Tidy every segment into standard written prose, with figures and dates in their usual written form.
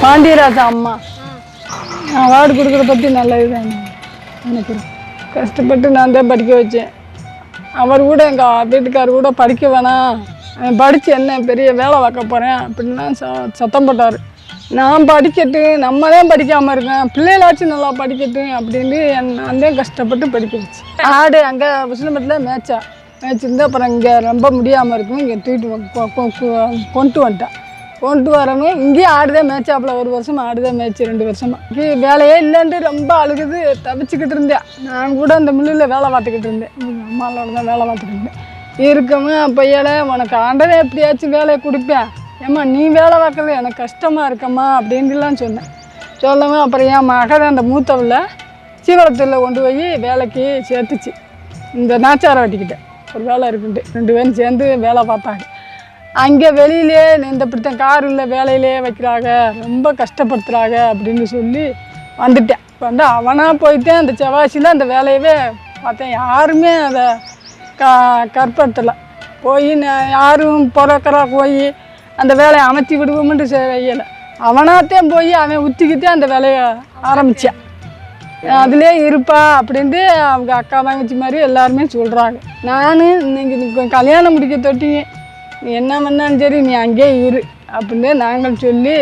பாண்டியராஜா அம்மா அவார்டு கொடுக்குறத பற்றி நல்ல இதுதான் எனக்கு கஷ்டப்பட்டு நான் தான் படிக்க வச்சேன். அவர் கூட எங்கள் வீட்டுக்காரர் கூட படிக்க வேணாம், படித்து என்ன பெரிய வேலை பார்க்க போகிறேன் அப்படின்லாம் சத்தம் போட்டார். நான் படிக்கட்டு, நம்ம தான் படிக்காமல் இருக்கேன், பிள்ளைகளாச்சும் நல்லா படிக்கட்டும் அப்படின்ட்டு நான் தான் கஷ்டப்பட்டு படிக்க வச்சேன். ஆடு அங்கே விசிலம்பட்டில் மேய்ச்சிருந்து அப்புறம் இங்கே ரொம்ப முடியாமல் இருக்கும், இங்கே தூக்கிட்டு கொண்டு வந்துட்டேன். கொண்டு வரணும் இங்கேயும் ஆடுதான் மேய்ச்சாப்புல, ஒரு வருஷம் ஆடுதான் மேய்ச்சி 2 வருஷமாக வேலையே இல்லைன்ட்டு ரொம்ப அழுகுது, தவிச்சிக்கிட்டு இருந்தேன். நான் கூட அந்த மில்லில் வேலை பார்த்துக்கிட்டு இருந்தேன், அம்மாவோட தான் வேலை பார்த்துக்கிட்டு இருந்தேன். இருக்கவும் பையலை உனக்கு ஆண்டவே எப்படியாச்சும் வேலையை கொடுப்பேன், ஏம்மா நீ வேலை பார்க்குறது எனக்கு கஷ்டமாக இருக்கம்மா அப்படின்ட்டுலாம் சொன்னேன். சொல்லவும் அப்புறம் என் மகன் அந்த மூத்தவில் சீவரத்தில் கொண்டு போய் வேலைக்கு சேர்த்துச்சு. இந்த நாச்சாரை வெட்டிக்கிட்டேன், ஒரு வேலை இருக்குன்ட்டு 2 பேரும் சேர்ந்து வேலை பார்த்தாங்க. அங்கே வெளியிலே இந்த இப்படித்தான் கார் இல்லை வேலையிலே வைக்கிறாங்க, ரொம்ப கஷ்டப்படுத்துகிறாங்க அப்படின்னு சொல்லி வந்துட்டேன். வந்து அவனாக போயிட்டேன். அந்த செவ்வாய்ச்சியில் அந்த வேலையவே பார்த்தேன், யாருமே அதை கற்படுத்தலை. போய் யாரும் பிறக்கிறா போய் அந்த வேலையை அமைச்சி விடுவோம்ன்ட்டு செய்யலை. அவனாத்தான் போய் அவன் ஊற்றிக்கிட்டே அந்த வேலையை ஆரம்பித்தான். அதிலே இருப்பா அப்படின்ட்டு அவங்க அக்கா தங்கச்சி மாதிரி எல்லாருமே சொல்கிறாங்க. நான் இன்னைக்கு கல்யாணம் முடிக்க தொட்டிங்க, நீ என்ன பண்ணாலும் சரி நீ அங்கேயே இரு அப்படின்னு நாங்கள் சொல்லி,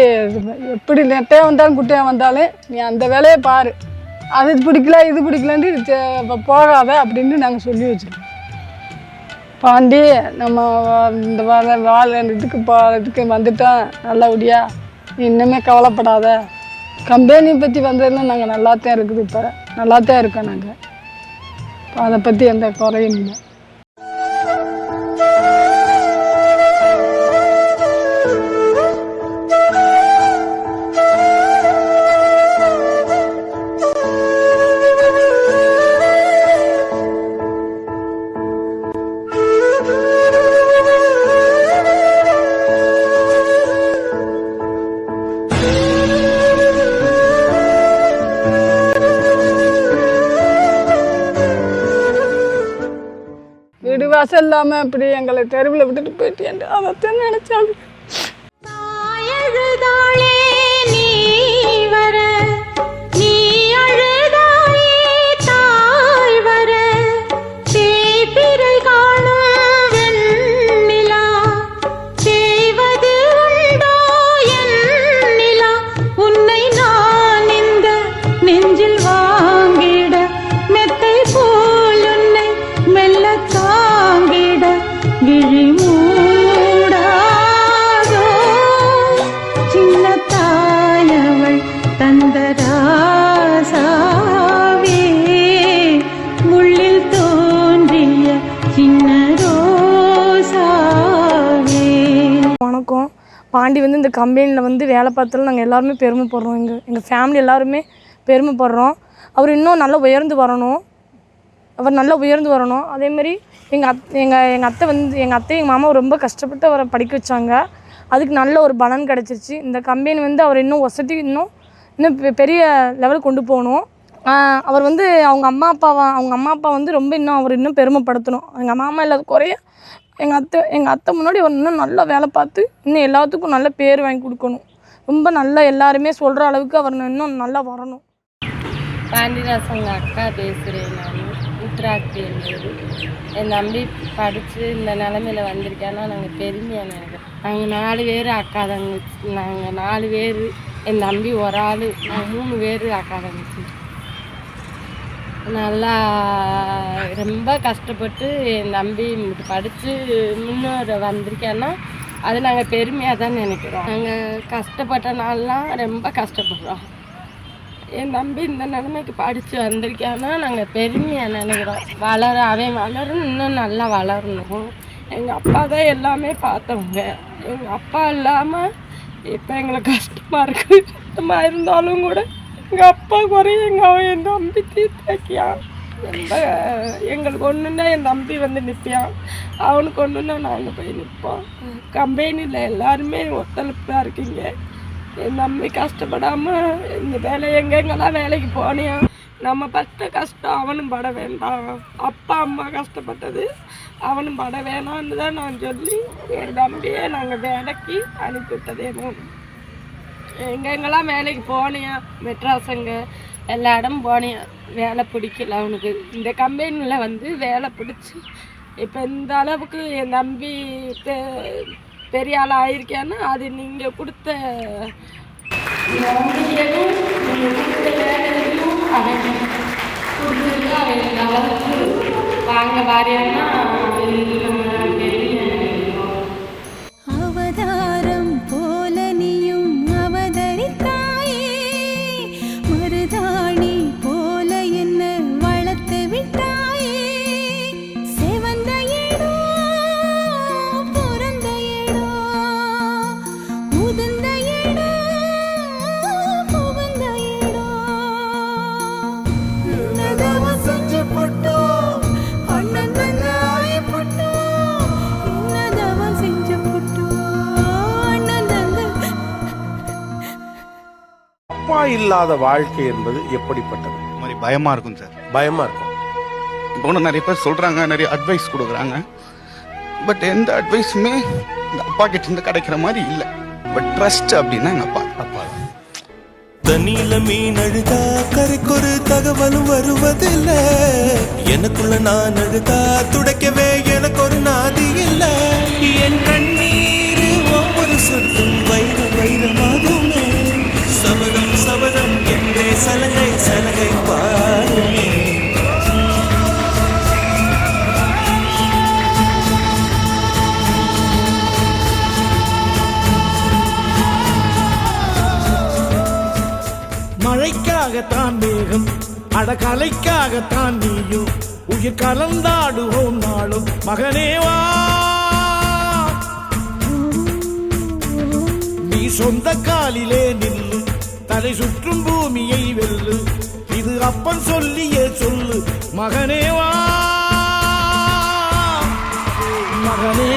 எப்படி நெட்டையாக வந்தாலும் குட்டையாக வந்தாலும் நீ அந்த வேலையை பாரு, அது பிடிக்கல இது பிடிக்கலன்ட்டு போகாத அப்படின்னு நாங்கள் சொல்லி வச்சுருக்கோம். பாண்டி நம்ம இந்த இதுக்கு வந்துட்டோம் நல்லபடியா, நீ இன்னுமே கவலைப்படாத, கம்பெனி பற்றி வந்ததுன்னா நாங்கள் நல்லாத்தான் இருக்குது, இப்போ நல்லாத்தான் இருக்கோம் நாங்கள், அதை பற்றி எந்த குறையும் இல்லை. வீடு வாசல் இல்லாமல் இப்படி எங்களை தெருவில் விட்டுட்டு போயிட்டேன், அதைத்தான் நினைச்சாலும். வணக்கம். பாண்டி வந்து இந்த கம்பெனியில் வந்து வேலை பார்த்தாலும் நாங்கள் எல்லாருமே பெருமைப்படுறோம், எங்கள் ஃபேமிலி எல்லாருமே பெருமைப்படுறோம். அவர் இன்னும் நல்லா உயர்ந்து வரணும், அதேமாதிரி எங்கள் அத்தை வந்து எங்கள் மாமா ரொம்ப கஷ்டப்பட்டு அவரை படிக்க வச்சாங்க, அதுக்கு நல்ல ஒரு பலன் கிடச்சிருச்சு. இந்த கம்பெனி வந்து அவர் இன்னும் வசதி இன்னும் பெரிய லெவலுக்கு கொண்டு போகணும். அவர் வந்து அவங்க அம்மா அப்பா வந்து ரொம்ப அவர் இன்னும் பெருமைப்படுத்தணும். எங்கள் மாமா இல்லாத குறைய எங்கள் அத்தை முன்னாடி அவர் இன்னும் நல்லா வேலை பார்த்து இன்னும் எல்லாத்துக்கும் நல்ல பேர் வாங்கி கொடுக்கணும். ரொம்ப நல்லா எல்லாருமே சொல்கிற அளவுக்கு அவர் இன்னும் நல்லா வரணும். பாண்டியராஜங்க அக்கா பேசுகிறேன். நான் உத்ராட்சி என்பது என் தம்பி படித்து இந்த நிலமையில வந்திருக்கேன்னா நாங்கள் பெருமையாக நினைக்கிறோம். நாங்கள் 4 பேர் அக்கா தங்கச்சி, நாங்கள் 4 பேர், என் தம்பி ஒரு ஆள், நாங்கள் 3 பேர் அக்கா தங்கச்சி. நல்லா ரொம்ப கஷ்டப்பட்டு என் தம்பி படித்து முன்னேற வந்திருக்கேன்னா அது நாங்கள் பெருமையாக தான் நினைக்கிறோம். நாங்கள் கஷ்டப்பட்ட நாள்லாம் ரொம்ப கஷ்டப்படுறோம். என் தம்பி இந்த நிலைமைக்கு படித்து வந்திருக்கான்னா நாங்கள் பெருமையாக நினைக்கிறோம். அவன் வளரணும், இன்னும் நல்லா வளரணும். எங்கள் அப்பா தான் எல்லாமே பார்த்தவங்க. எங்கள் அப்பா இல்லாமல் இப்போ எங்களுக்கு கஷ்டமாக இருக்குது. கஷ்டமாக இருந்தாலும் கூட எங்கள் அப்பா குறைய என் தம்பி தீர்த்தாக்கியான். ரொம்ப எங்களுக்கு ஒன்றுன்னா என் தம்பி வந்து நிற்பான், அவனுக்கு ஒன்றுன்னா நாங்கள் போய் நிற்போம். கம்பெனியில் எல்லாருமே ஒத்துழைப்பாக இருக்கீங்க. என் தம்பி கஷ்டப்படாமல் இந்த வேலை எங்கெங்கெல்லாம் வேலைக்கு போனியா, நம்ம பட்ட கஷ்டம் அவனும் பட வேண்டாம், அப்பா அம்மா கஷ்டப்பட்டது அவனும் பட வேணான்னு தான் நான் சொல்லி என் தம்பியை நாங்கள் வேலைக்கு அனுப்பிவிட்டதே. எங்கெங்கெல்லாம் வேலைக்கு போனியா, மெட்ராஸ் அங்கே எல்லா இடமும் போனியா, வேலை பிடிக்கல அவனுக்கு. இந்த கம்பெனியில் வந்து வேலை பிடிச்சி இப்போ இந்த அளவுக்கு என் தம்பி பெரிய ஆள் ஆயிருக்கான்னா அது நீங்கள் கொடுத்த நம்பிக்கையும் நீங்கள் கொடுத்த வேலையும் அவன் கொடுத்துருக்கு. அவன் அளவுக்கு வாங்க வாரியான்னா அவதாரம் போல நீயும் அவதரித்தாயே, மருதாணி போல என்ன வளர்த்து விட்டாயே. செவந்த ஏடோ பிறந்த ஏடோ, உதிர்ந்த ஏடோ புகுந்த ஏடோ. உன்னதவ செஞ்சு போட்டோ அண்ணன் தங்க ஆயப்பட்டோ, உன்னதவ செஞ்சு போட்டோ அண்ணன் தங்க. அப்பா இல்லாத வாழ்க்கை என்பது எப்படிப்பட்டது? இந்த மாதிரி பயமா இருக்கும் சார். பயமா இருக்கும். இப்போ ஒன்று நிறைய பேர் சொல்றாங்க, நிறைய அட்வைஸ் கொடுக்குறாங்க. பட் எந்த அட்வைஸுமே இந்த அப்பா கிட்ட இருந்து கிடைக்கிற மாதிரி இல்லை. பட் ட்ரஸ்ட் அப்படின்னா எங்க அப்பா. அப்பா தண்ணியில மீன் அழுதா கரைக்கொரு தகவலும் வருவதில்ல. எனக்குள்ள நான் அழுதா துடைக்கவே எனக்கு ஒரு நாதி இல்ல. என் கண்ணீர் ஒவ்வொரு சொட்டும் வைர வைரமாகுமே. சபதம் சபதம் என்றே சலகை சலகை பாருமே. மழைக்காகத்தான் மேகம், அடகலைக்காகத்தான் நீயும். உயிர் கலந்தாடுவோம் நாளும் மகனேவா. நீ சொந்த காலிலே நில்லு, தலை சுற்றும் பூமியை வெல்லு. இது அப்பன் சொல்லியே சொல்லு மகனேவா, மகனே.